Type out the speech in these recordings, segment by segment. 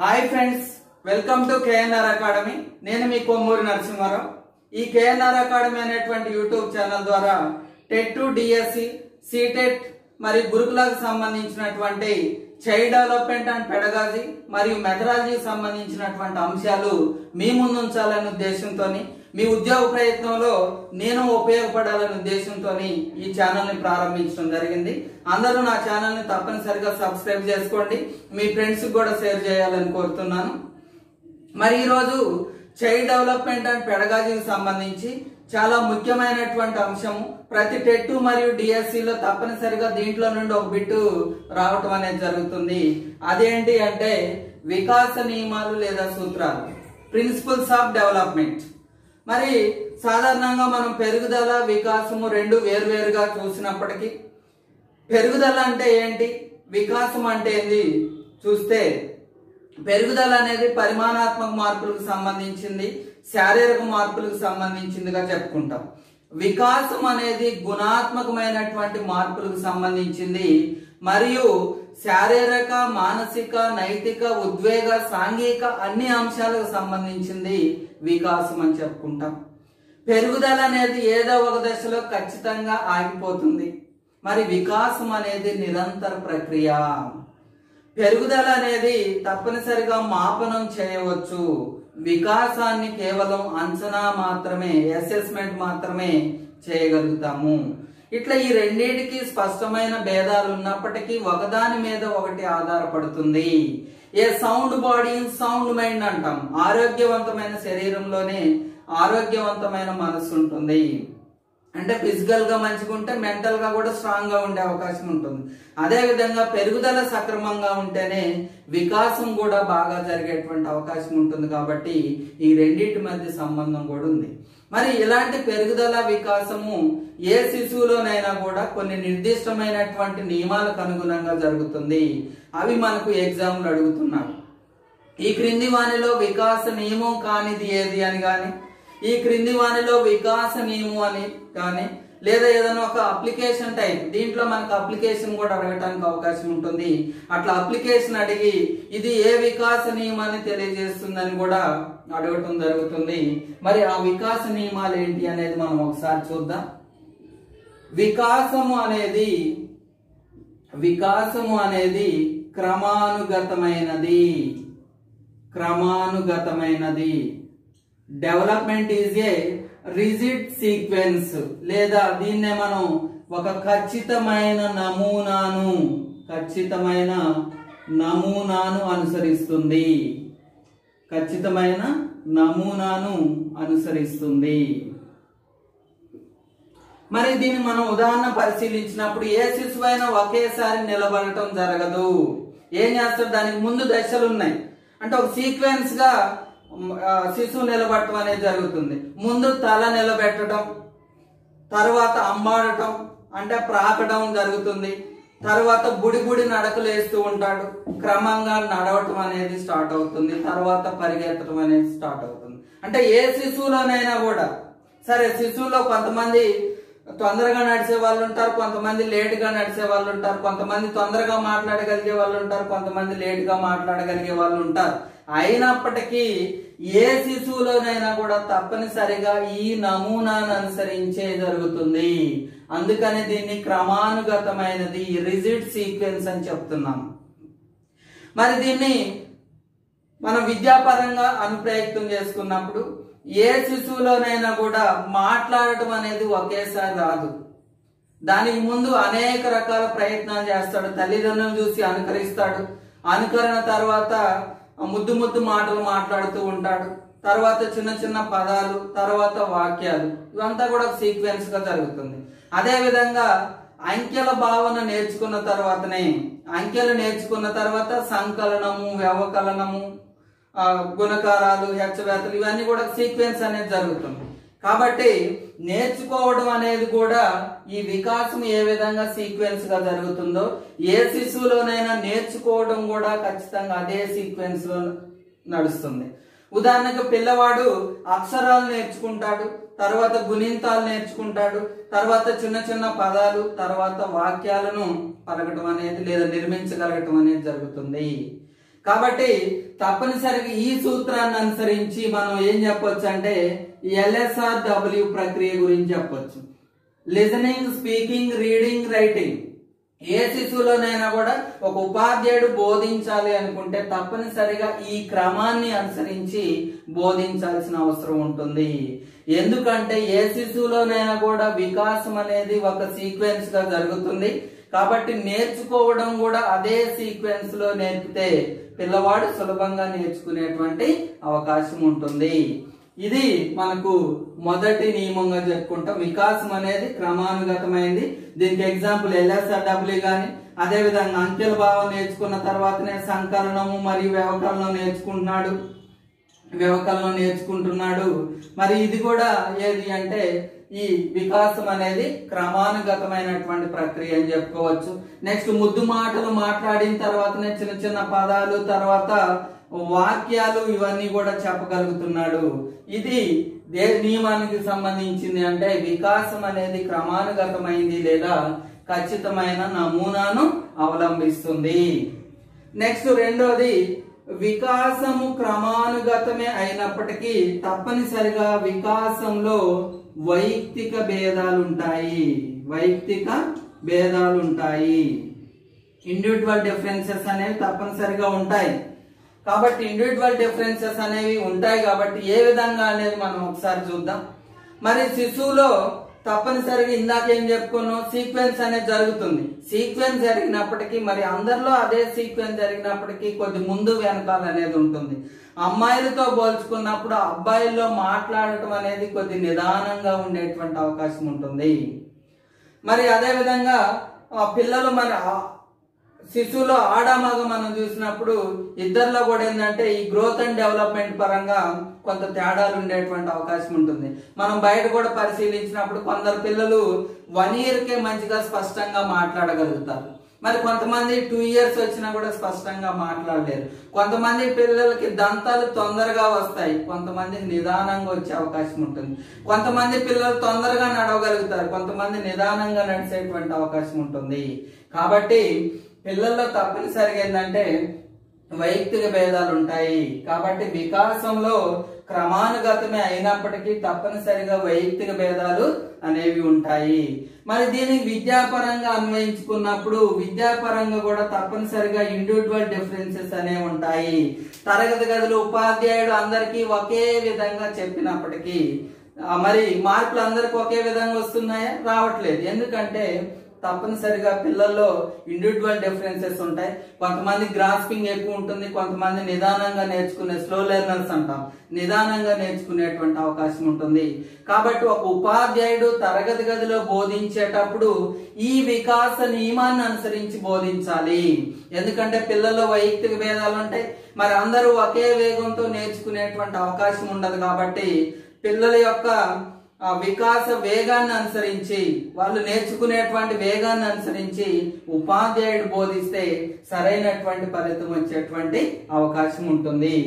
Hi friends, welcome to KNR academy. నేను మీ కొమ్మూరి నరసింహారావు. ఈ KNR academy అనేటువంటి యూట్యూబ్ ఛానల్ ద్వారా టెట్, డిఎస్సి, సిటెట్ మరియు గురుకులకు సంబంధించినటువంటి చైల్డ్ డెవలప్మెంట్ అండ్ పెడగాజీ మరియు మెథడాలజీకి సంబంధించినటువంటి అంశాలు మీ ముందు ఉంచాలనే ఉద్దేశంతో, మీ ఉద్యోగ ప్రయత్నంలో నేను ఉపయోగపడాలనే ఉద్దేశంతో ఈ ఛానల్ ని ప్రారంభించడం జరిగింది. అందరూ నా ఛానల్ ని తప్పనిసరిగా సబ్స్క్రైబ్ చేసుకోండి, మీ ఫ్రెండ్స్ కూడా షేర్ చేయాలని కోరుతున్నాను. మరి ఈరోజు చైల్డ్ డెవలప్మెంట్ అండ్ పెడగాజీకి సంబంధించి చాలా ముఖ్యమైనటువంటి అంశము. ప్రతి టెట్ మరియు డిఎస్సిలో తప్పనిసరిగా దీంట్లో నుండి ఒక బిట్టు రావటం అనేది జరుగుతుంది. అదేంటి అంటే వికాస నియమాలు లేదా సూత్రాలు, ప్రిన్సిపల్స్ ఆఫ్ డెవలప్మెంట్. మరి సాధారణంగా మనం పెరుగుదల, వికాసము రెండు వేరువేరుగా చూసినప్పటికీ పెరుగుదల అంటే ఏంటి, వికాసం అంటే ఏంటి చూస్తే, పెరుగుదల అనేది పరిమాణాత్మక మార్పులకు సంబంధించింది, శారీరక మార్పులకు సంబంధించిందిగా చెప్పుకుంటాం. వికాసం అనేది గుణాత్మకమైనటువంటి మార్పులకు సంబంధించింది మరియు శారీరక, మానసిక, నైతిక, ఉద్వేగ, సాంఘిక అన్ని అంశాలకు సంబంధించింది వికాసం అని చెప్పుకుంటాం. పెరుగుదల అనేది ఏదో ఒక దశలో ఖచ్చితంగా ఆగిపోతుంది. మరి వికాసం అనేది నిరంతర ప్రక్రియ. పెరుగుదల అనేది తప్పనిసరిగా మాపనం చేయవచ్చు, వికాసాన్ని కేవలం అంచనా మాత్రమే, అసెస్మెంట్ మాత్రమే చేయగలుగుతాము. ఇట్లా ఈ రెండింటికి స్పష్టమైన భేదాలు ఉన్నప్పటికీ ఒకదాని మీద ఒకటి ఆధారపడుతుంది. ఏ సౌండ్ బాడీ సౌండ్ మైండ్ అంటాం. ఆరోగ్యవంతమైన శరీరంలోనే ఆరోగ్యవంతమైన మనస్సు ఉంటుంది. అంటే ఫిజికల్ గా మంచిగా ఉంటే మెంటల్ గా కూడా స్ట్రాంగ్ గా ఉండే అవకాశం ఉంటుంది. అదే విధంగా పెరుగుదల సక్రమంగా ఉంటేనే వికాసం కూడా బాగా జరిగేటువంటి అవకాశం ఉంటుంది. కాబట్టి ఈ రెండింటి మధ్య సంబంధం కూడా ఉంది. మరి ఇలాంటి పెరుగుదల, వికాసము ఏ శిశువులోనైనా కూడా కొన్ని నిర్దిష్టమైనటువంటి నియమాలకు అనుగుణంగా జరుగుతుంది. అవి మనకు ఎగ్జామ్లు అడుగుతున్నాడు. ఈ క్రింది వానిలో వికాస నియమం కానిది ఏది అని గాని, ఈ క్రింది వానిలో వికాస నియమం అని కానీ, లేదా ఏదైనా ఒక అప్లికేషన్ టైప్, దీంట్లో మనకు అప్లికేషన్ కూడా అడగటానికి అవకాశం ఉంటుంది. అట్లా అప్లికేషన్ అడిగి ఇది ఏ వికాస నియమాన్ని తెలియజేస్తుందని కూడా అడగటం జరుగుతుంది. మరి ఆ వికాస నియమాలు ఏంటి అనేది మనం ఒకసారి చూద్దాం. వికాసము అనేది క్రమానుగతమైనది. Development is a rigid sequence, లేదా దీన్నే మనం ఒక ఖచ్చితమైన నమూనాను అనుసరిస్తుంది. మరి దీన్ని మనం ఉదాహరణ పరిశీలించినప్పుడు ఏ శిశువైనా ఒకేసారి నిలబడటం జరగదు. ఏం చేస్తారు, దానికి ముందు దశలు ఉన్నాయి. అంటే ఒక సీక్వెన్స్ గా శిశువు నిలబడటం అనేది జరుగుతుంది. ముందు తల నిలబెట్టడం, తర్వాత అంబాడటం అంటే ప్రాకడం జరుగుతుంది. తర్వాత బుడి నడకలు వేస్తూ ఉంటాడు, క్రమంగా నడవటం అనేది స్టార్ట్ అవుతుంది, తర్వాత పరిగెత్తడం అనేది స్టార్ట్ అవుతుంది. అంటే ఏ శిశువులోనైనా కూడా సరే, శిశువులో కొంతమంది తొందరగా నడిచే వాళ్ళు ఉంటారు, కొంతమంది లేట్ గా నడిచే వాళ్ళు ఉంటారు, కొంతమంది తొందరగా మాట్లాడగలిగే వాళ్ళు ఉంటారు, కొంతమంది లేట్ గా మాట్లాడగలిగే వాళ్ళు ఉంటారు. అయినప్పటికీ ఏ శిశువులోనైనా కూడా తప్పనిసరిగా ఈ నమూనాను అనుసరించే జరుగుతుంది. అందుకని దీన్ని క్రమానుగతమైనది, రిజిడ్ సీక్వెన్స్ అని చెప్తున్నాం. మరి దీన్ని మనం విద్యాపరంగా అనుప్రయుక్తం చేసుకున్నప్పుడు ఏ శిశువులోనైనా కూడా మాట్లాడటం అనేది ఒకేసారి రాదు. దానికి ముందు అనేక రకాల ప్రయత్నాలు చేస్తాడు. తల్లిదండ్రులను చూసి అనుకరిస్తాడు. అనుకరణ తర్వాత ముద్దు మాటలు మాట్లాడుతూ ఉంటాడు. తర్వాత చిన్న పదాలు, తర్వాత వాక్యాలు, ఇవంతా కూడా సీక్వెన్స్ గా జరుగుతుంది. అదే విధంగా అంకెల భావన నేర్చుకున్న తర్వాత సంకలనము, వ్యవకలనము, గుణకారాలు, హెచ్చవేతలు, ఇవన్నీ కూడా సీక్వెన్స్ అనేది జరుగుతుంది. కాబట్టి నేర్చుకోవడం అనేది కూడా ఈ వికాసం ఏ విధంగా సీక్వెన్స్ గా జరుగుతుందో ఏ శిశువులోనైనా నేర్చుకోవడం కూడా ఖచ్చితంగా అదే సీక్వెన్స్ లో నడుస్తుంది. ఉదాహరణకు పిల్లవాడు అక్షరాలు నేర్చుకుంటాడు, తర్వాత గుణింతాలు నేర్చుకుంటాడు, తర్వాత చిన్న పదాలు, తర్వాత వాక్యాలను పలకటం అనేది లేదా నిర్మించగలగటం అనేది జరుగుతుంది. కాబట్టి తప్పనిసరిగా ఈ సూత్రాన్ని అనుసరించి మనం ఏం చెప్పొచ్చు అంటే LSRW ప్రక్రియ గురించి చెప్పొచ్చు. Listening, speaking, reading, writing. ఏ శిశువులోనైనా కూడా ఒక ఉపాధ్యాయుడు బోధించాలి అనుకుంటే తప్పనిసరిగా ఈ క్రమాన్ని అనుసరించి బోధించాల్సిన అవసరం ఉంటుంది. ఎందుకంటే ఏ శిశువులోనైనా కూడా వికాసం అనేది ఒక సీక్వెన్స్ గా జరుగుతుంది. కాబట్టి నేర్చుకోవడం కూడా అదే సీక్వెన్స్ లో నేర్పితే పిల్లవాడు సులభంగా నేర్చుకునేటువంటి అవకాశం ఉంటుంది. ఇది మనకు మొదటి నియమంగా చెప్పుకుంటాం. వికాసం అనేది క్రమానుగతమైంది. దీనికి ఎగ్జాంపుల్ LSRW గాని, అదే విధంగా అంకెల భావం నేర్చుకున్న తర్వాతనే సంకలనము మరియు వ్యవకలనం నేర్చుకుంటున్నాడు. మరి ఇది కూడా ఏది అంటే ఈ వికాసం అనేది క్రమానుగతమైనటువంటి ప్రక్రియ అని చెప్పుకోవచ్చు. నెక్స్ట్ ముద్దు మాటలు మాట్లాడిన తర్వాతనే చిన్న చిన్న పదాలు, తర్వాత వాక్యాలు, ఇవన్నీ కూడా చెప్పగలుగుతున్నాడు. ఇది ఏ నియమానికి సంబంధించింది అంటే వికాసం అనేది క్రమానుగతమైంది లేదా ఖచ్చితమైన నమూనాను అవలంబిస్తుంది. నెక్స్ట్ రెండోది, వికాసము క్రమానుగతమే అయినప్పటికీ తప్పనిసరిగా వికాసంలో వైయక్తిక భేదాలు ఉంటాయి. ఇండివిజువల్ డిఫరెన్సెస్ అనేవి తప్పనిసరిగా ఉంటాయి. కాబట్టి ఇండివిజువల్ డిఫరెన్సెస్ అనేవి ఉంటాయి కాబట్టి ఏ విధంగా అనేది మనం ఒకసారి చూద్దాం. మరి శిశువులో తప్పనిసరిగా ఇందాక ఏం చెప్పుకున్నాం, సీక్వెన్స్ అనేది జరుగుతుంది. సీక్వెన్స్ జరిగినప్పటికీ మరి అందరిలో అదే సీక్వెన్స్ జరిగినప్పటికీ కొద్ది ముందు వెనకాల అనేది ఉంటుంది. అమ్మాయిలతో పోల్చుకున్నప్పుడు అబ్బాయిల్లో మాట్లాడటం అనేది కొద్ది నిదానంగా ఉండేటువంటి అవకాశం ఉంటుంది. మరి అదే విధంగా పిల్లలు మరి శిశువులో ఆడమగ మనం చూసినప్పుడు ఇద్దరిలో కూడా ఏంటంటే ఈ గ్రోత్ అండ్ డెవలప్మెంట్ పరంగా కొంత తేడాలు ఉండేటువంటి అవకాశం ఉంటుంది. మనం బయట కూడా పరిశీలించినప్పుడు కొందరు పిల్లలు 1 yearకే మంచిగా స్పష్టంగా మాట్లాడగలుగుతారు. మరి కొంతమంది 2 years వచ్చినా కూడా స్పష్టంగా మాట్లాడలేరు. కొంతమంది పిల్లలకి దంతాలు తొందరగా వస్తాయి, కొంతమంది నిదానంగా వచ్చే అవకాశం ఉంటుంది. కొంతమంది పిల్లలు తొందరగా నడవగలుగుతారు, కొంతమంది నిదానంగా నడిచేటువంటి అవకాశం ఉంటుంది. కాబట్టి పిల్లల్లో తప్పనిసరిగా ఏంటంటే వైయక్తిక భేదాలు ఉంటాయి. కాబట్టి వికాసంలో క్రమానుగతమే అయినప్పటికీ తప్పనిసరిగా వైయక్తిక భేదాలు అనేవి ఉంటాయి. మరి దీనికి విద్యాపరంగా అన్వయించుకున్నప్పుడు విద్యాపరంగా కూడా తప్పనిసరిగా ఇండివిజువల్ డిఫరెన్సెస్ అనేవి ఉంటాయి. తరగతి గదిలో ఉపాధ్యాయుడు అందరికీ ఒకే విధంగా చెప్పినప్పటికీ మరి మార్కులు అందరికి ఒకే విధంగా వస్తున్నాయా? రావట్లేదు. ఎందుకంటే తప్పనిసరిగా పిల్లల్లో ఇండివిజువల్ డిఫరెన్సెస్ ఉంటాయి. కొంతమంది గ్రాస్పింగ్ ఎక్కువ ఉంటుంది, కొంతమంది నిదానంగా నేర్చుకునే స్లో లెర్నర్స్ అంటాం, నిదానంగా నేర్చుకునేటువంటి అవకాశం ఉంటుంది. కాబట్టి ఒక ఉపాధ్యాయుడు తరగతి గదిలో బోధించేటప్పుడు ఈ వికాస నియమాన్ని అనుసరించి బోధించాలి. ఎందుకంటే పిల్లల్లో వైయక్తిక భేదాలు ఉంటాయి. మరి అందరూ ఒకే వేగంతో నేర్చుకునేటువంటి అవకాశం ఉండదు. కాబట్టి పిల్లల యొక్క వికాస వేగాన్ని అనుసరించి, వాళ్ళు నేర్చుకునేటువంటి వేగాన్ని అనుసరించి ఉపాధ్యాయుడు బోధిస్తే సరైనటువంటి ఫలితం వచ్చేటువంటి అవకాశం ఉంటుంది.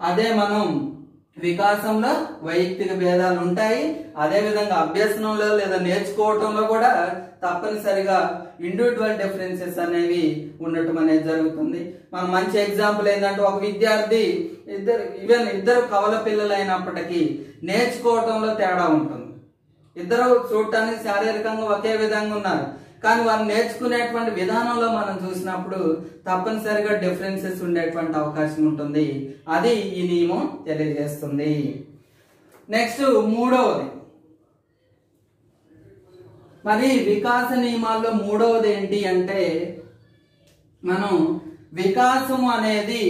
అదే మనం వికాసంలో వైయక్తిక భేదాలు ఉంటాయి. అదే విధంగా అభ్యసనంలో లేదా నేర్చుకోవటంలో కూడా తప్పనిసరిగా ఇండివిజువల్ డిఫరెన్సెస్ అనేవి ఉండటం అనేది జరుగుతుంది. మన మంచి ఎగ్జాంపుల్ ఏంటంటే ఒక విద్యార్థి ఇద్దరు కవల పిల్లలు అయినప్పటికీ నేర్చుకోవటంలో తేడా ఉంటుంది. ఇద్దరు చూడటానికి శారీరకంగా ఒకే విధంగా ఉన్నారు, కానీ వారు నేర్చుకునేటువంటి విధానంలో మనం చూసినప్పుడు తప్పనిసరిగా డిఫరెన్సెస్ ఉండేటువంటి అవకాశం ఉంటుంది. అది ఈ నియమం తెలియజేస్తుంది. నెక్స్ట్ మూడవది, మరి వికాస నియమాల్లో మూడవది ఏంటి అంటే మనం వికాసము అనేది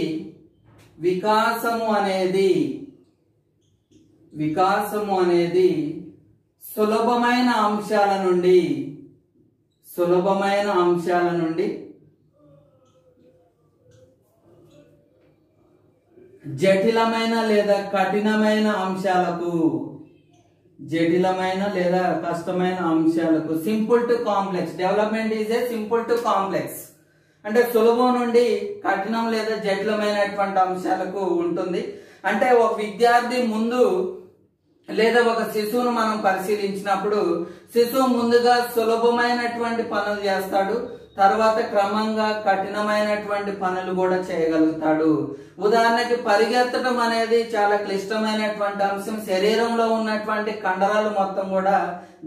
సులభమైన అంశాల నుండి జటిలమైన లేదా కఠినమైన అంశాలకు, కష్టమైన అంశాలకు, simple to complex. Development is A simple to complex అంటే సులభం నుండి కఠినం లేదా జటిలమైనటువంటి అంశాలకు ఉంటుంది. అంటే ఒక విద్యార్థి ముందు లేదా ఒక శిశువును మనం పరిశీలించినప్పుడు శిశువు ముందుగా సులభమైనటువంటి పనులు చేస్తాడు, తర్వాత క్రమంగా కఠినమైనటువంటి పనులు కూడా చేయగలుగుతాడు. ఉదాహరణకి పరిగెత్తడం అనేది చాలా క్లిష్టమైనటువంటి అంశం. శరీరంలో ఉన్నటువంటి కండరాలు మొత్తం కూడా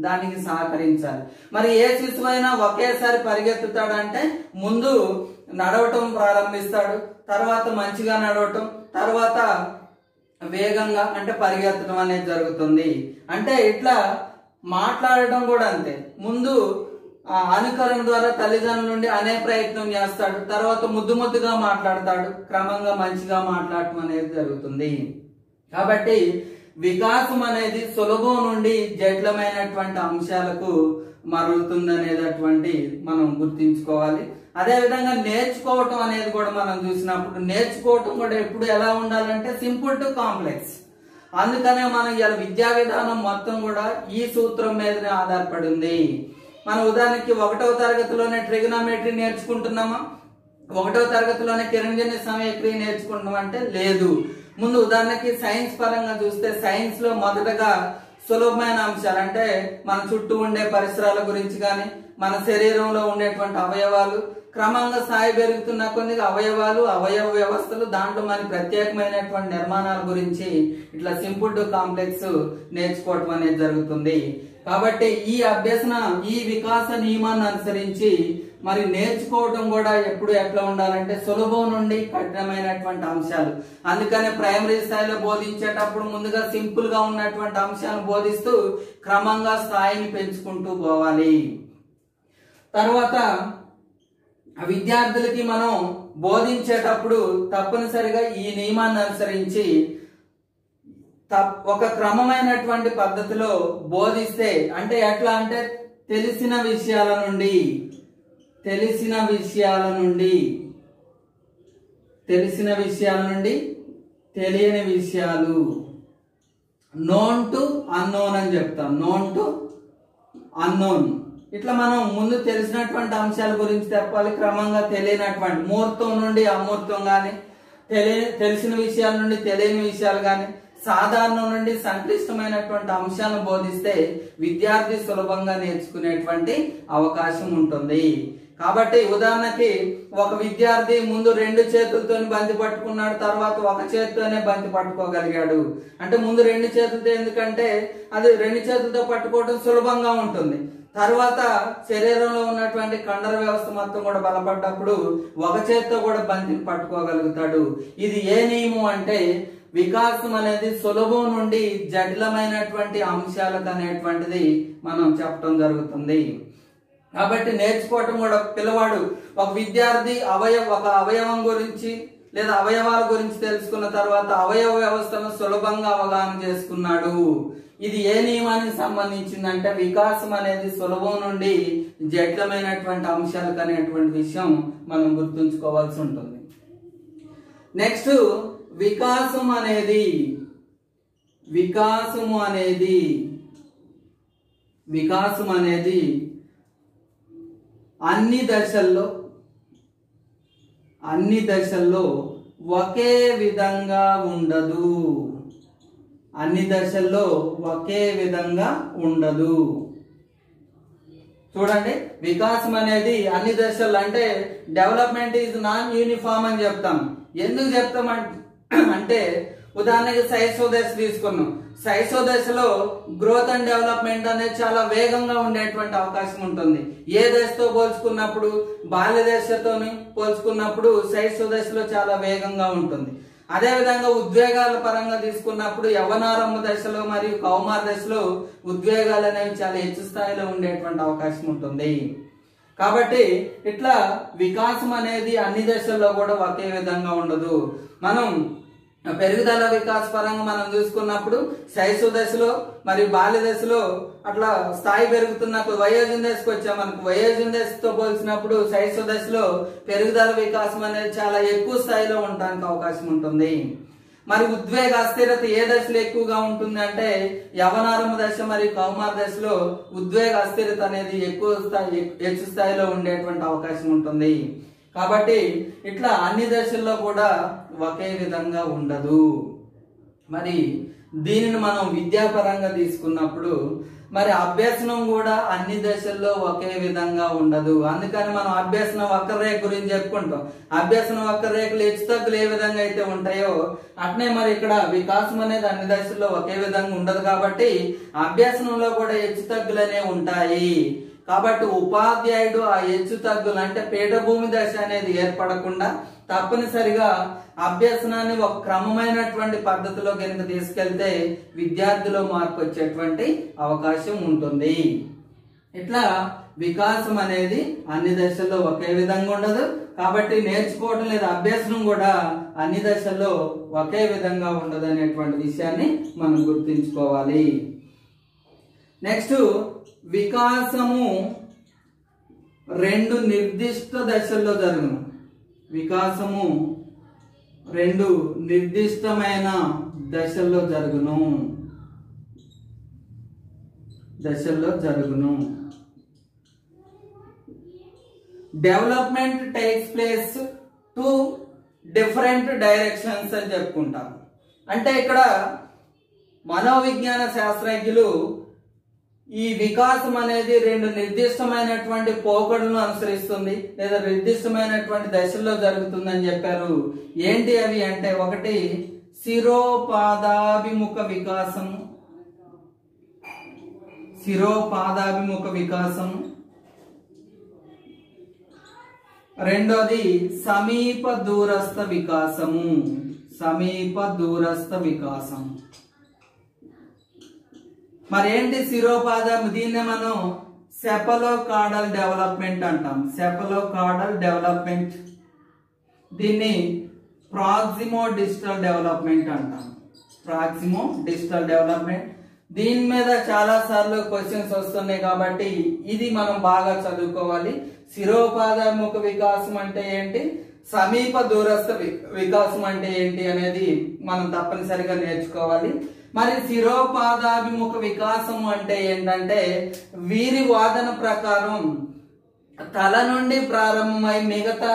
దానికి సహకరించాలి. మరి ఏ శిశువైనా ఒకేసారి పరిగెత్తుతాడంటే ముందు నడవటం ప్రారంభిస్తాడు, తర్వాత మంచిగా నడవటం, తర్వాత వేగంగా అంటే పరిగెత్తడం అనేది జరుగుతుంది. అంటే ఇట్లా మాట్లాడటం కూడా అంతే. ముందు అనుకరణ ద్వారా తల్లిదండ్రుల నుండి అనే ప్రయత్నం చేస్తాడు, తర్వాత ముద్దుగా మాట్లాడతాడు, క్రమంగా మంచిగా మాట్లాడటం అనేది జరుగుతుంది. కాబట్టి వికాసం అనేది సులభం నుండి జటిలమైనటువంటి అంశాలకు మరలుతుంది అనేటటువంటి మనం గుర్తించుకోవాలి. అదే విధంగా నేర్చుకోవటం అనేది కూడా మనం చూసినప్పుడు నేర్చుకోవటం కూడా ఎప్పుడు ఎలా ఉండాలంటే సింపుల్ టు కాంప్లెక్స్. అందుకనే మనం ఇలా విద్యా విధానం మొత్తం కూడా ఈ సూత్రం మీదనే ఆధారపడి ఉంది. మన ఉదాహరణకి 1వ తరగతిలోనే ట్రిగనోమెట్రీ నేర్చుకుంటున్నామా? 1వ తరగతిలోనే కిరణజన్య సమయక్రియ నేర్చుకుంటున్నాం అంటే లేదు. ముందు ఉదాహరణకి సైన్స్ పరంగా చూస్తే సైన్స్ లో మొదటగా సులభమైన అంశాలు అంటే మన చుట్టూ ఉండే పరిసరాల గురించి కానీ, మన శరీరంలో ఉండేటువంటి అవయవాలు, క్రమంగా స్థాయి పెరుగుతున్న కొన్ని అవయవాలు, అవయవ వ్యవస్థలు, దాంట్లో మన ప్రత్యేకమైనటువంటి నిర్మాణాల గురించి ఇట్లా సింపుల్ టు కాంప్లెక్స్ నేర్చుకోవటం అనేది జరుగుతుంది. కాబట్టి ఈ అభ్యసన ఈ వికాస నియమాన్ని అనుసరించి మరి నేర్చుకోవటం కూడా ఎప్పుడు ఎట్లా ఉండాలంటే సులభం నుండి కఠినమైనటువంటి అంశాలు. అందుకనే ప్రైమరీ స్థాయిలో బోధించేటప్పుడు ముందుగా సింపుల్ గా ఉన్నటువంటి అంశాలను బోధిస్తూ క్రమంగా స్థాయిని పెంచుకుంటూ పోవాలి. తర్వాత విద్యార్థులకి మనం బోధించేటప్పుడు తప్పనిసరిగా ఈ నియమాన్ని అనుసరించి ఒక క్రమమైనటువంటి పద్ధతిలో బోధిస్తే, అంటే ఎట్లా అంటే తెలిసిన విషయాల నుండి తెలియని విషయాలు, నోన్ టు అన్నోన్ అని చెప్తాం. Known to unknown. ఇట్లా మనం ముందు తెలిసినటువంటి అంశాల గురించి చెప్పాలి, క్రమంగా తెలియనటువంటి మూర్తం నుండి అమూర్తం గాని, తెలిసిన విషయాల నుండి తెలియని విషయాలు గాని, సాధారణం నుండి సంక్లిష్టమైనటువంటి అంశాలను బోధిస్తే విద్యార్థి సులభంగా నేర్చుకునేటువంటి అవకాశం ఉంటుంది. కాబట్టి ఉదాహరణకి ఒక విద్యార్థి ముందు 2 చేతులతో బంతి పట్టుకున్నాడు, తర్వాత ఒక చేతితోనే బంతి పట్టుకోగలిగాడు. అంటే ముందు 2 చేతులతో, ఎందుకంటే అది 2 చేతులతో పట్టుకోవడం సులభంగా ఉంటుంది. తర్వాత శరీరంలో ఉన్నటువంటి కండర వ్యవస్థ మొత్తం కూడా బలపడ్డప్పుడు ఒక చేతితో కూడా బంతిని పట్టుకోగలుగుతాడు. ఇది ఏ నియమం అంటే వికాసం అనేది సులభం నుండి జటిలమైనటువంటి అంశాలకు అనేటువంటిది మనం చెప్పడం జరుగుతుంది. కాబట్టి నేర్చుకోవటం కూడా పిల్లవాడు ఒక విద్యార్థి ఒక అవయవం గురించి లేదా అవయవాల గురించి తెలుసుకున్న తర్వాత అవయవ వ్యవస్థను సులభంగా అవగాహన చేసుకున్నాడు. ఇది ఏ నియమానికి సంబంధించిందంటే వికాసం అనేది సులభం నుండి జటిలమైనటువంటి అంశాలకు అనేటువంటి విషయం మనం గుర్తుంచుకోవాల్సి ఉంటుంది. నెక్స్ట్ వికాసం అనేది అన్ని దశల్లో ఒకే విధంగా ఉండదు. చూడండి, వికాసం అనేది అన్ని దశల్లో అంటే డెవలప్మెంట్ ఈజ్ నాన్ యూనిఫామ్ అని చెప్తాం. ఎందుకు చెప్తాం అంటే ఉదాహరణకి శైశవ దశ తీసుకున్నాం. శైశవ దశలో గ్రోత్ అండ్ డెవలప్మెంట్ అనేది చాలా వేగంగా ఉండేటువంటి అవకాశం ఉంటుంది. ఏ దశతో పోల్చుకున్నప్పుడు, బాల్య దశతో పోల్చుకున్నప్పుడు శైశవ దశలో చాలా వేగంగా ఉంటుంది. అదే విధంగా ఉద్వేగాల పరంగా తీసుకున్నప్పుడు యవ్వనారంభ దశలో మరియు కౌమార దశలో ఉద్వేగాలు అనేవి చాలా హెచ్చు స్థాయిలో ఉండేటువంటి అవకాశం ఉంటుంది. కాబట్టి ఇట్లా వికాసం అనేది అన్ని దశల్లో కూడా ఒకే విధంగా ఉండదు. మనం పెరుగుదల వికాస పరంగా మనం చూసుకున్నప్పుడు శైశవ దశలో మరియు బాల్య దశలో అట్లా స్థాయి పెరుగుతున్న వయోజన దశకు వచ్చామనుకో, వయోజన దశతో పోల్చినప్పుడు శైశవ దశలో పెరుగుదల వికాసం అనేది చాలా ఎక్కువ స్థాయిలో ఉండడానికి అవకాశం ఉంటుంది. మరి ఉద్వేగ అస్థిరత ఏ దశలో ఎక్కువగా ఉంటుంది అంటే యవ్వనారంభ దశ మరియు కౌమార దశలో ఉద్వేగ అస్థిరత అనేది హెచ్చు స్థాయిలో ఉండేటువంటి అవకాశం ఉంటుంది. కాబట్టి ఇట్లా అన్ని దశల్లో కూడా ఒకే విధంగా ఉండదు. మరి దీనిని మనం విద్యాపరంగా తీసుకున్నప్పుడు మరి అభ్యసనం కూడా అన్ని దశల్లో ఒకే విధంగా ఉండదు. అందుకని మనం అభ్యసన వక్రరేఖ గురించి చెప్పుకుంటాం. అభ్యసన వక్రరేఖలు హెచ్చుతగ్గులు ఏ విధంగా అయితే ఉంటాయో అట్నే మరి ఇక్కడ వికాసం అనేది అన్ని దశల్లో ఒకే విధంగా ఉండదు. కాబట్టి అభ్యసనంలో కూడా హెచ్చుతగ్గులు అనేవి ఉంటాయి. కాబట్టి ఉపాధ్యాయుడు ఆ హెచ్చుతగ్గులు అంటే పీఠభూమి దశ అనేది ఏర్పడకుండా తప్పనిసరిగా అభ్యసనాన్ని ఒక క్రమమైనటువంటి పద్ధతిలో కనుక తీసుకెళ్తే విద్యార్థిలో మార్పు వచ్చేటువంటి అవకాశం ఉంటుంది. ఇట్లా వికాసం అనేది అన్ని దశల్లో ఒకే విధంగా ఉండదు. కాబట్టి నేర్చుకోవడం లేదా అభ్యసనం కూడా అన్ని దశల్లో ఒకే విధంగా ఉండదు అనేటువంటి విషయాన్ని మనం గుర్తుంచుకోవాలి. నెక్స్ట్, వికాసము రెండు నిర్దిష్ట దశల్లో జరుగును. వికాసము రెండు నిర్దిష్టమైన దశల్లో జరుగును. Development takes place to different directions అని చెప్పుకుంటాం. అంటే ఇక్కడ మనోవిజ్ఞాన శాస్త్రజ్ఞులు ఈ వికాసం అనేది రెండు నిర్దిష్టమైనటువంటి పోకడలను అనుసరిస్తుంది లేదా నిర్దిష్టమైనటువంటి దశల్లో జరుగుతుందని చెప్పారు. ఏంటి అవి అంటే, ఒకటి శిరోపాదాభిముఖ వికాసము, రెండోది సమీప దూరస్థ వికాసము. మరేంటి శిరోపాదం? దీన్నే మనం సెఫలోకార్డల్ డెవలప్మెంట్ అంటాం. డెవలప్మెంట్, దీన్ని ప్రాక్సిమో డిస్టల్ డెవలప్మెంట్ అంటాం. డెవలప్మెంట్. దీని మీద చాలా సార్లు క్వశ్చన్స్ వస్తున్నాయి కాబట్టి ఇది మనం బాగా చదువుకోవాలి. శిరోపాదాభిముఖ వికాసం అంటే ఏంటి, సమీప దూరస్థ వికాసం అంటే ఏంటి అనేది మనం తప్పనిసరిగా నేర్చుకోవాలి. మరి శిరోపాదాభిముఖ వికాసం అంటే ఏంటంటే, వీరి వాదన ప్రకారం తల నుండి ప్రారంభమై మిగతా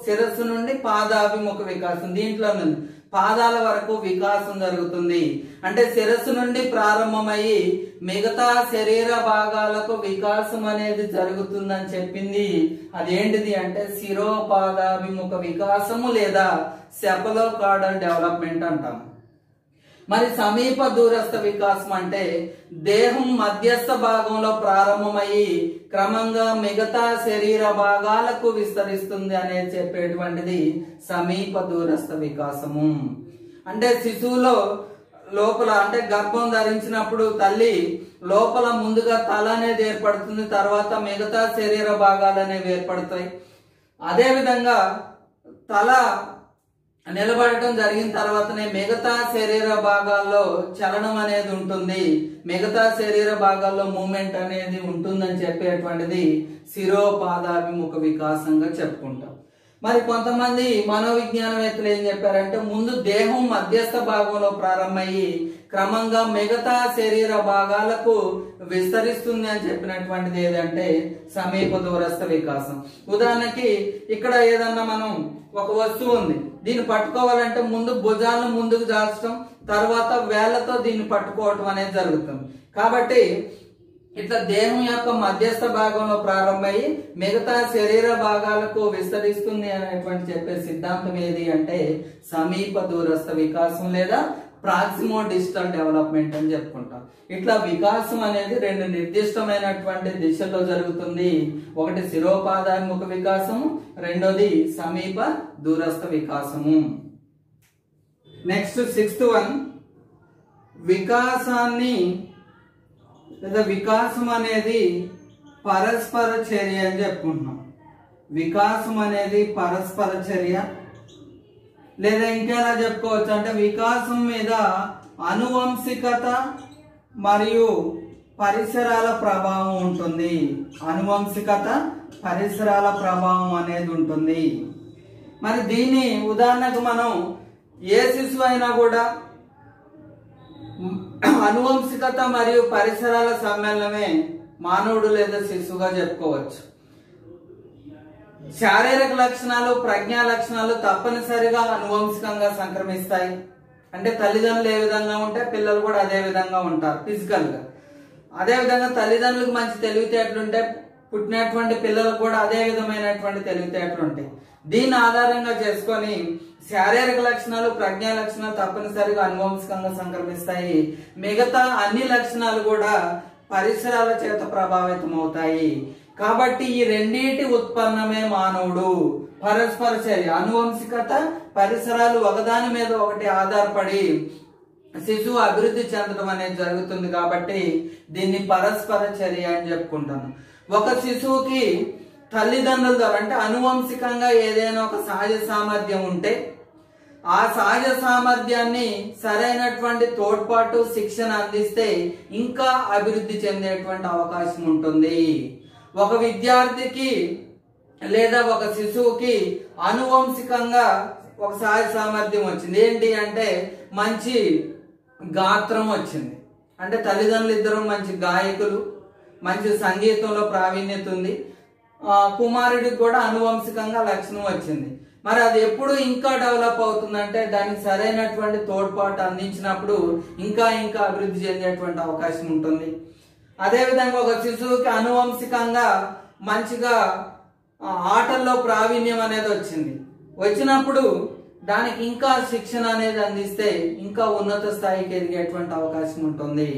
శిరస్సు నుండి పాదాభిముఖ వికాసం, దీంట్లో పాదాల వరకు వికాసం జరుగుతుంది. అంటే శిరస్సు నుండి ప్రారంభమయ్యి మిగతా శరీర భాగాలకు వికాసం అనేది జరుగుతుందని చెప్పింది. అదేంటిది అంటే శిరోపాదాభిముఖ వికాసము లేదా సెఫలోకార్డల్ డెవలప్మెంట్ అంటాం. మరి సమీప దూరస్థ వికాసం అంటే దేహం మధ్యస్థ భాగంలో ప్రారంభమయ్యి క్రమంగా మిగతా శరీర భాగాలకు విస్తరిస్తుంది అనేది చెప్పేటువంటిది సమీప దూరస్థ వికాసము. అంటే శిశువులో లోపల అంటే గర్భం ధరించినప్పుడు తల్లి లోపల ముందుగా తల అనేది ఏర్పడుతుంది, తర్వాత మిగతా శరీర భాగాలు అనేవి ఏర్పడతాయి. అదే విధంగా తల నిలబడటం జరిగిన తర్వాతనే మిగతా శరీర భాగాల్లో చలనం అనేది ఉంటుంది, మిగతా శరీర భాగాల్లో మూమెంట్ అనేది ఉంటుందని చెప్పేటువంటిది శిరోపాదాభిముఖ వికాసంగా చెప్పుకుంటాం. మరి కొంతమంది మనోవిజ్ఞానవేత్తలు ఏం చెప్పారంటే, ముందు దేహం మధ్యస్థ భాగంలో ప్రారంభమయ్యి క్రమంగా మిగతా శరీర భాగాలకు విస్తరిస్తుంది అని చెప్పినటువంటిది ఏదంటే సమీప దూరస్థ వికాసం. ఉదాహరణకి ఇక్కడ ఏదన్నా మనం ఒక వస్తువు ఉంది, దీన్ని పట్టుకోవాలంటే ముందు భుజాలను ముందుకు జాల్చడం, తర్వాత వేళ్లతో దీన్ని పట్టుకోవటం అనేది జరుగుతుంది. కాబట్టి ఇట్లా దేహం యొక్క మధ్యస్థ భాగంలో ప్రారంభమయ్యి మిగతా శరీర భాగాలకు విస్తరిస్తుంది అనేటువంటి చెప్పే సిద్ధాంతం ఏది అంటే సమీప దూరస్థ వికాసం లేదా ప్రాక్సిమో డిస్టల్ డెవలప్మెంట్ అని చెప్పుకుంటాం. ఇట్లా వికాసం అనేది రెండు నిర్దిష్టమైనటువంటి దిశల్లో జరుగుతుంది. ఒకటి శిరోపాదాభిముఖ వికాసము, రెండోది సమీప దూరస్థ వికాసము. నెక్స్ట్ 6th వన్, వికాసాన్ని లేదా వికాసం అనేది పరస్పర చర్య అని చెప్పుకుంటున్నాం. వికాసం అనేది పరస్పర చర్య, లేదా ఇంకెలా చెప్పుకోవచ్చు అంటే వికాసం మీద అనువంశికత మరియు పరిసరాల ప్రభావం ఉంటుంది. అనువంశికత పరిసరాల ప్రభావం అనేది ఉంటుంది. మరి దీన్ని ఉదాహరణకు మనం ఏ శిశువు అయినా కూడా అనువంశికత మరియు పరిసరాల సమ్మేళనమే మానవుడు లేదా శిశువుగా చెప్పుకోవచ్చు. శారీరక లక్షణాలు, ప్రజ్ఞా లక్షణాలు తప్పనిసరిగా అనువంశికంగా సంక్రమిస్తాయి. అంటే తల్లిదండ్రులు ఏ విధంగా ఉంటే పిల్లలు కూడా అదే విధంగా ఉంటారు ఫిజికల్ గా. అదేవిధంగా తల్లిదండ్రులకు మంచి తెలివితేటలు ఉంటే పుట్టినటువంటి పిల్లలకు కూడా అదే విధమైనటువంటి తెలివితేటలు ఉంటాయి. దీన్ని ఆధారంగా చేసుకొని శారీరక లక్షణాలు, ప్రజ్ఞా లక్షణాలు తప్పనిసరిగా అనువంశికంగా సంక్రమిస్తాయి. మిగతా అన్ని లక్షణాలు కూడా పరిసరాల చేత ప్రభావితం అవుతాయి. కాబట్టి ఈ రెండింటి ఉత్పన్నమే మానవుడు. పరస్పర చర్య, అనువంశికత, పరిసరాలు ఒకదాని మీద ఒకటి ఆధారపడి శిశువు అభివృద్ధి చెందడం అనేది జరుగుతుంది. కాబట్టి దీన్ని పరస్పర చర్య అని చెప్పుకుంటాను. ఒక శిశువుకి తల్లిదండ్రుల ద్వారా అంటే అనువంశికంగా ఏదైనా ఒక సహజ సామర్థ్యం ఉంటే ఆ సహజ సామర్థ్యాన్ని సరైనటువంటి తోడ్పాటు, శిక్షణ అందిస్తే ఇంకా అభివృద్ధి చెందేటువంటి అవకాశం ఉంటుంది. ఒక విద్యార్థికి లేదా ఒక శిశువుకి అనువంశికంగా ఒక సహజ సామర్థ్యం వచ్చింది. ఏంటి అంటే మంచి గాత్రం వచ్చింది. అంటే తల్లిదండ్రులు ఇద్దరు మంచి గాయకులు, మంచి సంగీతంలో ప్రావీణ్యత ఉంది. కుమారుడికి కూడా అనువంశికంగా లక్షణం వచ్చింది. మరి అది ఎప్పుడు ఇంకా డెవలప్ అవుతుందంటే దానికి సరైనటువంటి తోడ్పాటు అందించినప్పుడు ఇంకా ఇంకా అభివృద్ధి చెందేటువంటి అవకాశం ఉంటుంది. అదేవిధంగా ఒక శిశువుకి అనువంశికంగా మంచిగా ఆటల్లో ప్రావీణ్యం అనేది వచ్చినప్పుడు దానికి ఇంకా శిక్షణ అనేది అందిస్తే ఇంకా ఉన్నత స్థాయికి ఎదిగేటువంటి అవకాశం ఉంటుంది.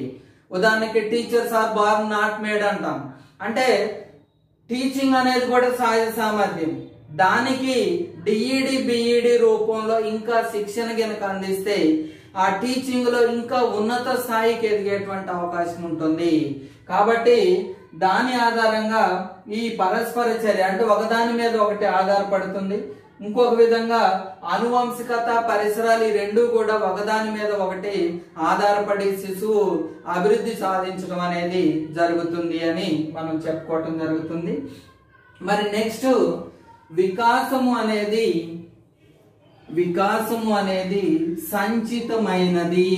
ఉదాహరణకి teachers are born not made అంటాం. అంటే టీచింగ్ అనేది కూడా సహజ సామర్థ్యం. దానికి డిఈడి, బిఈడి రూపంలో ఇంకా శిక్షణ గనుక అందిస్తే ఆ టీచింగ్ లో ఇంకా ఉన్నత స్థాయికి ఎదిగేటువంటి అవకాశం ఉంటుంది. కాబట్టి దాని ఆధారంగా ఈ పరస్పర చర్య అంటే ఒకదాని మీద ఒకటి ఆధారపడుతుంది. ఇంకొక విధంగా అనువంశికత, పరిసరాలు ఈ రెండు కూడా ఒకదాని మీద ఒకటి ఆధారపడి శిశువు అభివృద్ధి సాధించడం అనేది జరుగుతుంది అని మనం చెప్పుకోవటం జరుగుతుంది. మరి నెక్స్ట్ వికాసము అనేది సంచితమైనది.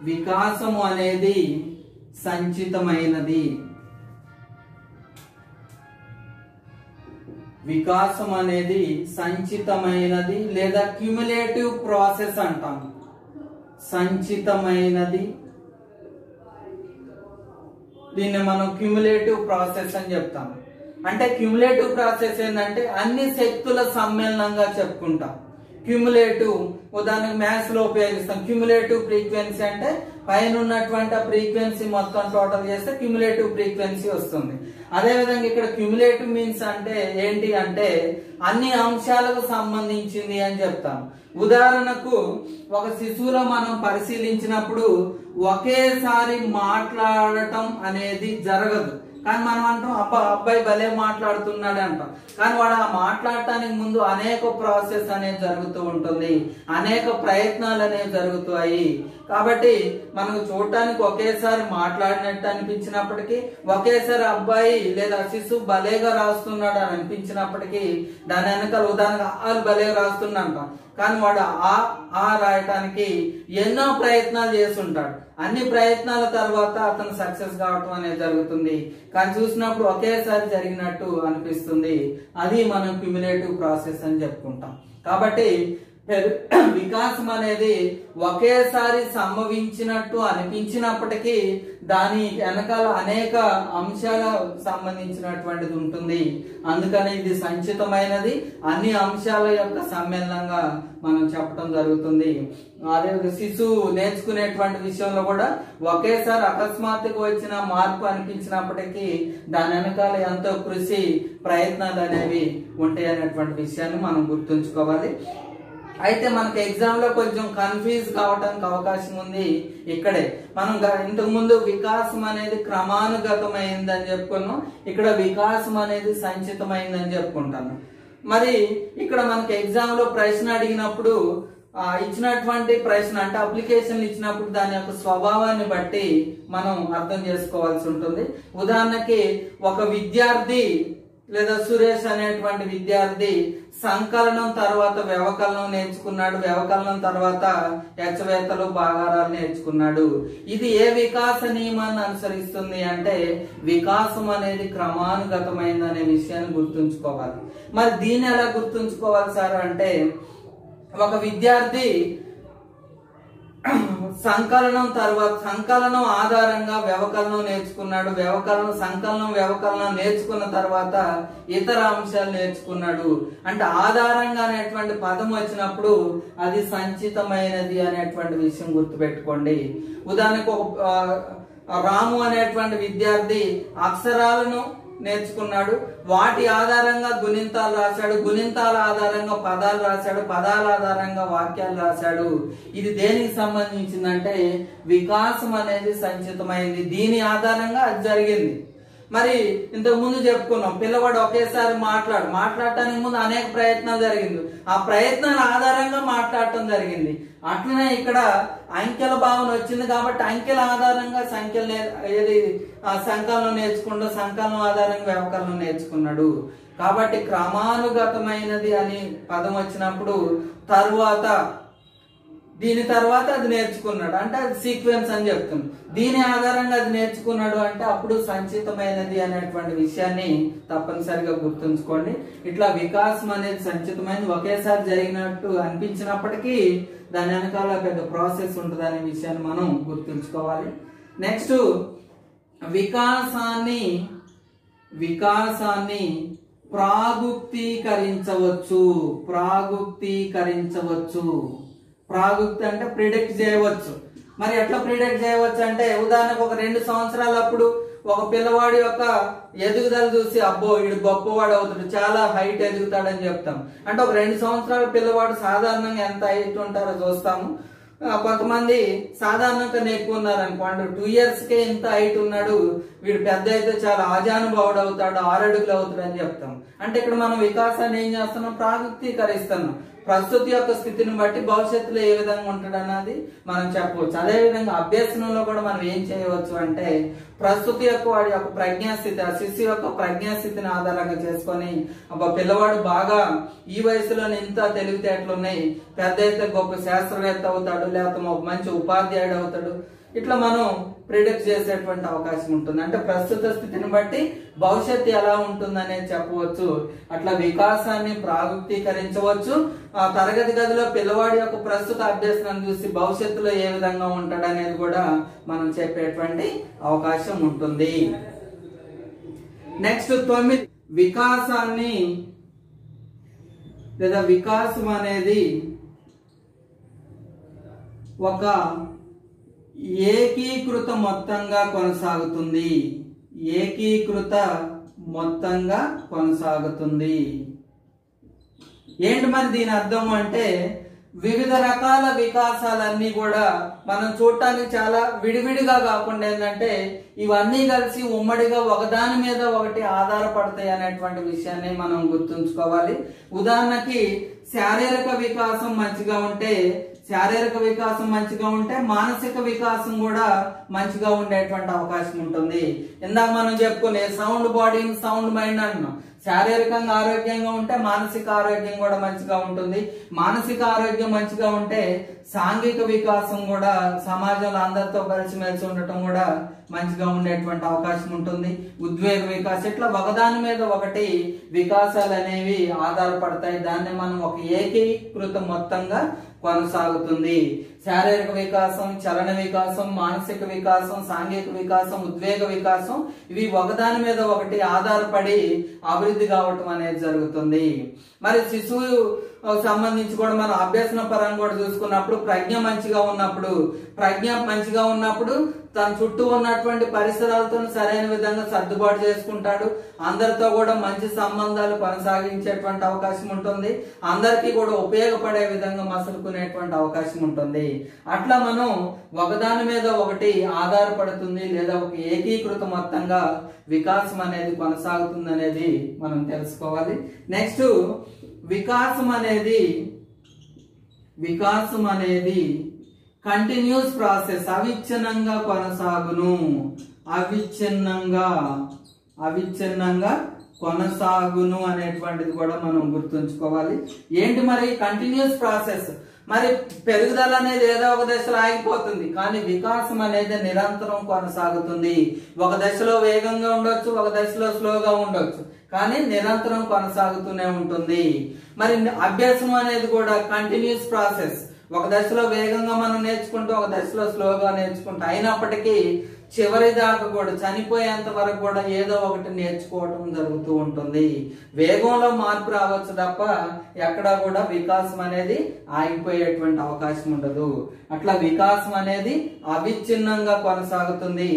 వికాసము అనేది సంచితమైనది. వికాసం అనేది సంచితమైనది లేదా క్యుములేటివ్ ప్రాసెస్ అంటాం. సంచితమైనది, దీన్ని మనం క్యుములేటివ్ ప్రాసెస్ అని చెప్తాం. అంటే క్యుములేటివ్ ప్రాసెస్ ఏంటంటే అన్ని శక్తుల సమ్మేళనంగా చెప్పుకుంటాం. క్యుములేటివ్ ఉదాహరణకు మ్యాథ్స్ లో ఉపయోగిస్తాం. క్యుములేటివ్ ఫ్రీక్వెన్సీ అంటే పైన ఉన్నటువంటి ఫ్రీక్వెన్సీ మొత్తం టోటల్ చేస్తే క్యుములేటివ్ ఫ్రీక్వెన్సీ వస్తుంది. అదేవిధంగా ఇక్కడ క్యుములేటివ్ మీన్స్ అంటే ఏంటి అంటే అన్ని అంశాలకు సంబంధించింది అని చెప్తాం. ఉదాహరణకు ఒక శిశువులో మనం పరిశీలించినప్పుడు ఒకేసారి మాట్లాడటం అనేది జరగదు. కానీ మనం అంటాం అబ్బాయి భలే మాట్లాడుతున్నాడు అంటాం. కానీ వాడు ఆ మాట్లాడటానికి ముందు అనేక ప్రాసెస్ అనేది జరుగుతూ ఉంటుంది, అనేక ప్రయత్నాలు అనేవి జరుగుతాయి. కాబట్టి మనకు చూడటానికి ఒకేసారి మాట్లాడినట్టు అనిపించినప్పటికీ, ఒకేసారి అబ్బాయి లేదా శిశువు భలేగా రాస్తున్నాడు అని అనిపించినప్పటికీ దాని వెనకాల ఉదాహరణగా వాళ్ళు భలేగా రాస్తున్నా కానీ వాడు ఆ రాయటానికి ఎన్నో ప్రయత్నాలు చేస్తుంటాడు. అన్ని ప్రయత్నాల తర్వాత అతను సక్సెస్ కావటం అనేది జరుగుతుంది. కానీ చూసినప్పుడు ఒకేసారి జరిగినట్టు అనిపిస్తుంది. అది మనం క్యుములేటివ్ ప్రాసెస్ అని చెప్పుకుంటాం. కాబట్టి వికాసం అనేది ఒకేసారి సంభవించినట్టు అనిపించినప్పటికీ దాని వెనకాల అనేక అంశాల సంబంధించినటువంటిది ఉంటుంది. అందుకని ఇది సంచితమైనది, అన్ని అంశాల యొక్క సమ్మేళనంగా మనం చెప్పడం జరుగుతుంది. అదే శిశువు నేర్చుకునేటువంటి విషయంలో కూడా ఒకేసారి అకస్మాత్తుగా వచ్చిన మార్పు అనిపించినప్పటికీ దాని వెనకాల ఎంతో కృషి, ప్రయత్నాలు అనేవి ఉంటాయి అనేటువంటి విషయాన్ని మనం గుర్తుంచుకోవాలి. అయితే మనకి ఎగ్జామ్ లో కొంచెం కన్ఫ్యూజ్ కావడానికి అవకాశం ఉంది. ఇక్కడే మనం ఇంతకు ముందు వికాసం అనేది క్రమానుగతమైందని చెప్పుకున్నాం, ఇక్కడ వికాసం అనేది సంచితమైందని చెప్పుకుంటాను. మరి ఇక్కడ మనకి ఎగ్జామ్ లో ప్రశ్న అడిగినప్పుడు ఇచ్చినటువంటి ప్రశ్న అంటే అప్లికేషన్ ఇచ్చినప్పుడు దాని యొక్క స్వభావాన్ని బట్టి మనం అర్థం చేసుకోవాల్సి ఉంటుంది. ఉదాహరణకి ఒక విద్యార్థి లేదా సురేష్ అనేటువంటి విద్యార్థి సంకలనం తర్వాత వ్యవకలనం నేర్చుకున్నాడు, వ్యవకలనం తర్వాత హెచ్చవేతలు, భాగారాలు నేర్చుకున్నాడు. ఇది ఏ వికాస నియమాన్ని అనుసరిస్తుంది అంటే వికాసం అనేది క్రమానుగతమైంది అనే విషయాన్ని గుర్తుంచుకోవాలి. మరి దీన్ని ఎలా గుర్తుంచుకోవాలి సార్ అంటే ఒక విద్యార్థి సంకలనం తర్వాత సంకలనం ఆధారంగా వ్యవకలనం నేర్చుకున్నాడు. వ్యవకలనం నేర్చుకున్న తర్వాత ఇతర అంశాలు నేర్చుకున్నాడు. అంటే ఆధారంగా అనేటువంటి పదం వచ్చినప్పుడు అది సంచితమైనది అనేటువంటి విషయం గుర్తుపెట్టుకోండి. ఉదాహరణకు రాము అనేటువంటి విద్యార్థి అక్షరాలను నేర్చుకున్నాడు. వాటి ఆధారంగా గుణింతాలు రాశాడు. గుణింతాల ఆధారంగా పదాలు రాశాడు. పదాల ఆధారంగా వాక్యాలు రాశాడు. ఇది దేనికి సంబంధించిందంటే వికాసం అనేది సంచితమైంది. దీని ఆధారంగా అది జరిగింది. మరి ఇంతకు ముందు చెప్పుకున్నాం, పిల్లవాడు ఒకేసారి మాట్లాడటానికి ముందు అనేక ప్రయత్నాలు జరిగింది. ఆ ప్రయత్నాల ఆధారంగా మాట్లాడటం జరిగింది. అట్లనే ఇక్కడ అంకెల భావన వచ్చింది కాబట్టి అంకెల ఆధారంగా సంకలనం నేర్చుకుంటూ సంకలనం ఆధారంగా వ్యవకలనం నేర్చుకున్నాడు. కాబట్టి క్రమానుగతమైనది అని పదం వచ్చినప్పుడు దీని తర్వాత అది నేర్చుకున్నాడు అంటే అది సీక్వెన్స్ అని చెప్తుంది. దీని ఆధారంగా అది నేర్చుకున్నాడు అంటే అప్పుడు సంచితమైనది అనేటువంటి విషయాన్ని తప్పనిసరిగా గుర్తుంచుకోండి. ఇట్లా వికాసం అనేది సంచితమైనది, ఒకేసారి జరిగినట్టు అనిపించినప్పటికీ దాని వెనకాల పెద్ద ప్రాసెస్ ఉంటుంది అనే విషయాన్ని మనం గుర్తుంచుకోవాలి. నెక్స్ట్ వికాసాన్ని ప్రాగుక్తీకరించవచ్చు. ప్రాగుక్తి అంటే ప్రిడిక్ట్ చేయవచ్చు. మరి ఎట్లా ప్రిడిక్ట్ చేయవచ్చు అంటే ఉదాహరణకు ఒక 2 సంవత్సరాలప్పుడు ఒక పిల్లవాడి యొక్క ఎదుగుదల చూసి అబ్బో వీడు గొప్పవాడు అవుతాడు, చాలా హైట్ ఎదుగుతాడని చెప్తాం. అంటే ఒక 2 సంవత్సరాల పిల్లవాడు సాధారణంగా ఎంత హైట్ ఉంటారో చూస్తాము. కొంతమంది సాధారణంగా ఎక్కువ ఉన్నారు అనుకోండి, 2 years కే ఇంత హైట్ ఉన్నాడు, వీడు పెద్ద అయితే చాలా ఆజానుభావుడు అవుతాడు, 6 అడుగులు అవుతాడు అని చెప్తాం. అంటే ఇక్కడ మనం వికాసాన్ని ఏం చేస్తున్నాం, ప్రాగుక్తీకరిస్తున్నాం. ప్రస్తుత యొక్క స్థితిని బట్టి భవిష్యత్తులో ఏ విధంగా ఉంటాడు అన్నది మనం చెప్పవచ్చు. అదే విధంగా అభ్యసనంలో కూడా మనం ఏం చేయవచ్చు అంటే ప్రస్తుత యొక్క వాడి యొక్క ప్రజ్ఞాస్థితి, ఆ శిశువు యొక్క ప్రజ్ఞాస్థితిని ఆధారంగా చేసుకొని పిల్లవాడు బాగా ఈ వయసులోనే ఇంత తెలివితేటలు ఉన్నాయి, పెద్ద అయితే గొప్ప శాస్త్రవేత్త అవుతాడు, లేకపోతే ఒక మంచి ఉపాధ్యాయుడు అవుతాడు, ఇట్లా మనం ప్రిడిక్ట్ చేసేటువంటి అవకాశం ఉంటుంది. అంటే ప్రస్తుత స్థితిని బట్టి భవిష్యత్తు ఎలా ఉంటుందనేది చెప్పవచ్చు. అట్లా వికాసాన్ని ప్రాగుక్తీకరించవచ్చు. ఆ తరగతి గదిలో పిల్లవాడి యొక్క ప్రస్తుత అభ్యసనాన్ని చూసి భవిష్యత్తులో ఏ విధంగా ఉంటాడు అనేది కూడా మనం చెప్పేటువంటి అవకాశం ఉంటుంది. నెక్స్ట్ 9 వికాసాన్ని లేదా వికాసం అనేది ఒక ఏకీకృత మొత్తంగా కొనసాగుతుంది. ఏంటి మరి దీని అర్థం అంటే వివిధ రకాల వికాసాలన్నీ కూడా మనం చూడటానికి చాలా విడివిడిగా కాకుండా ఏంటంటే ఇవన్నీ కలిసి ఉమ్మడిగా ఒకదాని మీద ఒకటి ఆధారపడతాయి అనేటువంటి విషయాన్ని మనం గుర్తుంచుకోవాలి. ఉదాహరణకి శారీరక వికాసం మంచిగా ఉంటే మానసిక వికాసం కూడా మంచిగా ఉండేటువంటి అవకాశం ఉంటుంది. ఇందాక మనం చెప్పుకునే సౌండ్ బాడీ సౌండ్ మైండ్ అన్నాం. శారీరకంగా ఆరోగ్యంగా ఉంటే మానసిక ఆరోగ్యం కూడా మంచిగా ఉంటుంది. మానసిక ఆరోగ్యం మంచిగా ఉంటే సాంఘిక వికాసం కూడా, సమాజంలో అందరితో కలిసిమెలిసి ఉండటం కూడా మంచిగా ఉండేటువంటి అవకాశం ఉంటుంది. ఉద్వేగ వికాసం, ఇట్లా ఒకదాని మీద ఒకటి వికాసాలు అనేవి ఆధారపడతాయి. దాన్ని మనం ఒక ఏకీకృత మొత్తంగా కొనసాగుతుంది. శారీరక వికాసం, చలన వికాసం, మానసిక వికాసం, సాంఘిక వికాసం, ఉద్వేగ వికాసం, ఇవి ఒకదాని మీద ఒకటి ఆధారపడి అభివృద్ధి కావటం అనేది జరుగుతుంది. మరి శిశువు సంబంధించి కూడా మనం అభ్యసన పరంగా కూడా చూసుకున్నప్పుడు ప్రజ్ఞ మంచిగా ఉన్నప్పుడు తన చుట్టూ ఉన్నటువంటి పరిసరాలతో సరైన విధంగా సర్దుబాటు చేసుకుంటాడు. అందరితో కూడా మంచి సంబంధాలు కొనసాగించేటువంటి అవకాశం ఉంటుంది. అందరికీ కూడా ఉపయోగపడే విధంగా మసలుకునేటువంటి అవకాశం ఉంటుంది. అట్లా మనం ఒకదాని మీద ఒకటి ఆధారపడుతుంది లేదా ఒక ఏకీకృత మొత్తంగా వికాసం అనేది కొనసాగుతుంది అనేది మనం తెలుసుకోవాలి. నెక్స్ట్ వికాసం అనేది కంటిన్యూస్ ప్రాసెస్, అవిచ్ఛిన్నంగా కొనసాగును అనేటువంటిది కూడా మనం గుర్తుంచుకోవాలి. ఏంటి మరి కంటిన్యూస్ ప్రాసెస్? మరి పెరుగుదల అనేది ఏదో ఒక దశలో ఆగిపోతుంది, కానీ వికాసం అనేది నిరంతరం కొనసాగుతుంది. ఒక దశలో వేగంగా ఉండొచ్చు, ఒక దశలో స్లోగా ఉండొచ్చు, కానీ నిరంతరం కొనసాగుతూనే ఉంటుంది. మరి అభ్యాసం అనేది కూడా కంటిన్యూస్ ప్రాసెస్. ఒక దశలో వేగంగా మనం నేర్చుకుంటూ ఒక దశలో స్లోగా నేర్చుకుంటూ అయినప్పటికీ చివరి దాకా కూడా చనిపోయేంత వరకు కూడా ఏదో ఒకటి నేర్చుకోవటం జరుగుతూ ఉంటుంది. వేగంలో మార్పు రావచ్చు తప్ప ఎక్కడా కూడా వికాసం అనేది ఆగిపోయేటువంటి అవకాశం ఉండదు. అట్లా వికాసం అనేది అవిచ్ఛిన్నంగా కొనసాగుతుంది.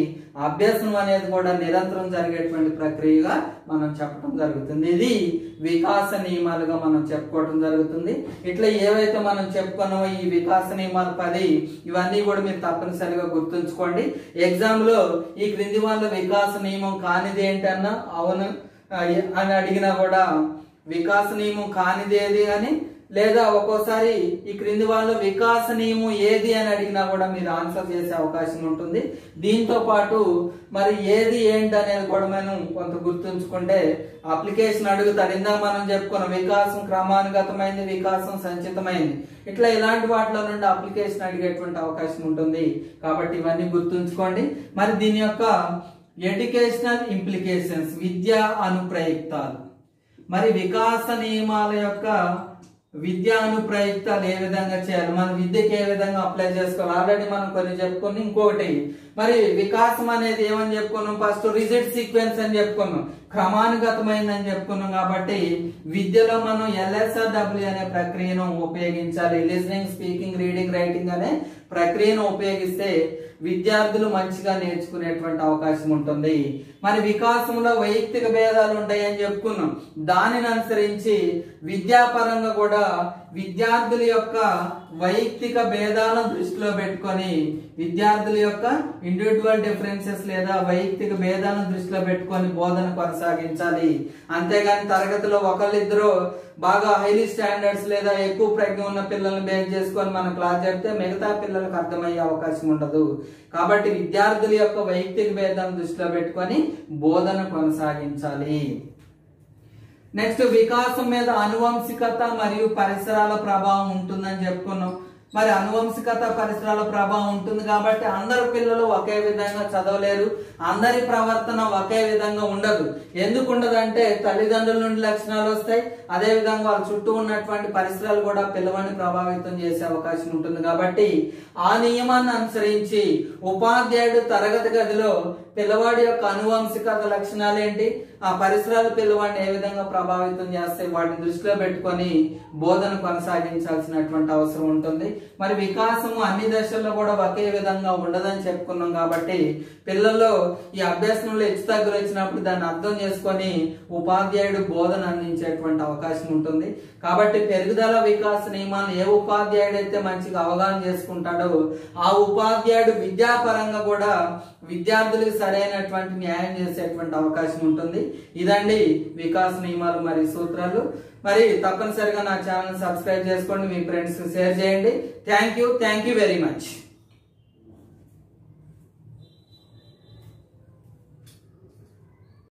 అభ్యసనం అనేది కూడా నిరంతరం జరిగేటువంటి ప్రక్రియగా మనం చెప్పడం జరుగుతుంది. ఇది వికాస నియమాలుగా మనం చెప్పుకోవడం జరుగుతుంది. ఇట్లా ఏవైతే మనం చెప్పుకున్నామో ఈ వికాస నియమాలు 10 ఇవన్నీ కూడా మీరు తప్పనిసరిగా గుర్తుంచుకోండి. ఎగ్జామ్ లో ఈ క్రింది వాళ్ళ వికాస నియమం కానిది ఏంటన్నా అవును అని అడిగినా కూడా వికాస నియమం కానిది ఏది అని, లేదా ఒక్కోసారి ఈ క్రింది వాళ్ళ వికాస నియమం ఏది అని అడిగినా కూడా మీరు ఆన్సర్ చేసే అవకాశం ఉంటుంది. దీంతో పాటు మరి ఏది ఏంటి అనేది కూడా మనం కొంత గుర్తుంచుకుంటే అప్లికేషన్ అడుగుతాడు. ఇందాక మనం చెప్పుకున్నాం వికాసం క్రమానుగతమైంది, వికాసం సంచితమైంది. ఇట్లా ఇలాంటి వాటిలో నుండి అప్లికేషన్ అడిగేటువంటి అవకాశం ఉంటుంది. కాబట్టి ఇవన్నీ గుర్తుంచుకోండి. మరి దీని యొక్క ఎడ్యుకేషనల్ ఇంప్లికేషన్స్, విద్యా అనుప్రయుక్తాలు, మరి వికాస నియమాల యొక్క విద్యా అనుప్రయుక్తాలు ఏ విధంగా చేయాలి, మన విద్యకి ఏ విధంగా అప్లై చేసుకోవాలి ఆల్రెడీ మనం కొన్ని చెప్పుకున్నాం. ఇంకొకటి మరి వికాసం అనేది ఏమని చెప్పుకున్నాం, ఫస్ట్ రిజిడ్ సీక్వెన్స్ అని చెప్పుకున్నాం, క్రమానుగతమైందని చెప్పుకున్నాం. కాబట్టి విద్యలో మనం LSRW అనే ప్రక్రియను ఉపయోగించాలి. లిజనింగ్, స్పీకింగ్, రీడింగ్, రైటింగ్ అనే ప్రక్రియను ఉపయోగిస్తే విద్యార్థులు మంచిగా నేర్చుకునేటువంటి అవకాశం ఉంటుంది. మరి వికాసంలో వైయక్తిక భేదాలు ఉంటాయని చెప్పుకున్నాం. దానిని అనుసరించి విద్యాపరంగా కూడా విద్యార్థుల యొక్క వైయక్తిక భేదాలను దృష్టిలో పెట్టుకొని విద్యార్థుల యొక్క ఇండివిజువల్ డిఫరెన్సెస్ లేదా వైయక్తిక భేదాలను దృష్టిలో పెట్టుకొని బోధన కొనసాగించాలి. అంతేగాని తరగతిలో ఒకళ్ళిద్దరు బాగా హైలీ స్టాండర్డ్స్ లేదా ఎక్కువ ప్రజ్ఞ ఉన్న పిల్లల్ని బేస్ చేసుకొని మనం క్లాస్ చెప్తే మిగతా పిల్లలకు అర్థమయ్యే అవకాశం ఉండదు. కాబట్టి విద్యార్థుల యొక్క వైయక్తిక భేదాలను దృష్టిలో పెట్టుకొని బోధన కొనసాగించాలి. నెక్స్ట్ వికాసం మీద అనువంశికత మరియు పరిసరాల ప్రభావం ఉంటుందని చెప్పుకున్నాం. మరి అనువంశికత పరిసరాల ప్రభావం ఉంటుంది కాబట్టి అందరు పిల్లలు ఒకే విధంగా చదవలేరు, అందరి ప్రవర్తన ఒకే విధంగా ఉండదు. ఎందుకు ఉండదంటే తల్లిదండ్రుల నుండి లక్షణాలు వస్తాయి, అదే విధంగా వాళ్ళ చుట్టూ ఉన్నటువంటి పరిసరాలు కూడా పిల్లవాడిని ప్రభావితం చేసే అవకాశం ఉంటుంది. కాబట్టి ఆ నియమాన్ని అనుసరించి ఉపాధ్యాయుడు తరగతి గదిలో పిల్లవాడి యొక్క అనువంశికత లక్షణాలు ఏంటి, ఆ పరిసరాలు పిల్లవాడిని ఏ విధంగా ప్రభావితం చేస్తాయి వాటిని దృష్టిలో పెట్టుకొని బోధన కొనసాగించాల్సినటువంటి అవసరం ఉంటుంది. మరి వికాసము అన్ని దశల్లో కూడా ఒకే విధంగా ఉండదని చెప్పుకున్నాం. కాబట్టి పిల్లల్లో ఈ అభ్యాసంలో హెచ్చుతగ్గులు వచ్చినప్పుడు దాన్ని అర్థం చేసుకొని ఉపాధ్యాయుడు బోధన అందించేటువంటి అవకాశం ఉంటుంది. కాబట్టి పెరుగుదల వికాస నియమాన్ని ఏ ఉపాధ్యాయుడు అయితే మంచిగా అవగాహన చేసుకుంటాడో ఆ ఉపాధ్యాయుడు విద్యాపరంగా కూడా విద్యార్థులకు సరైనటువంటి న్యాయం చేసేటువంటి అవకాశం ఉంటుంది. ఇదండి వికాస నియమాలు మరియు సూత్రాలు. మరి తప్పనిసరిగా నా ఛానల్ సబ్స్క్రైబ్ చేసుకోండి, మీ ఫ్రెండ్స్ షేర్ చేయండి. Thank you very much.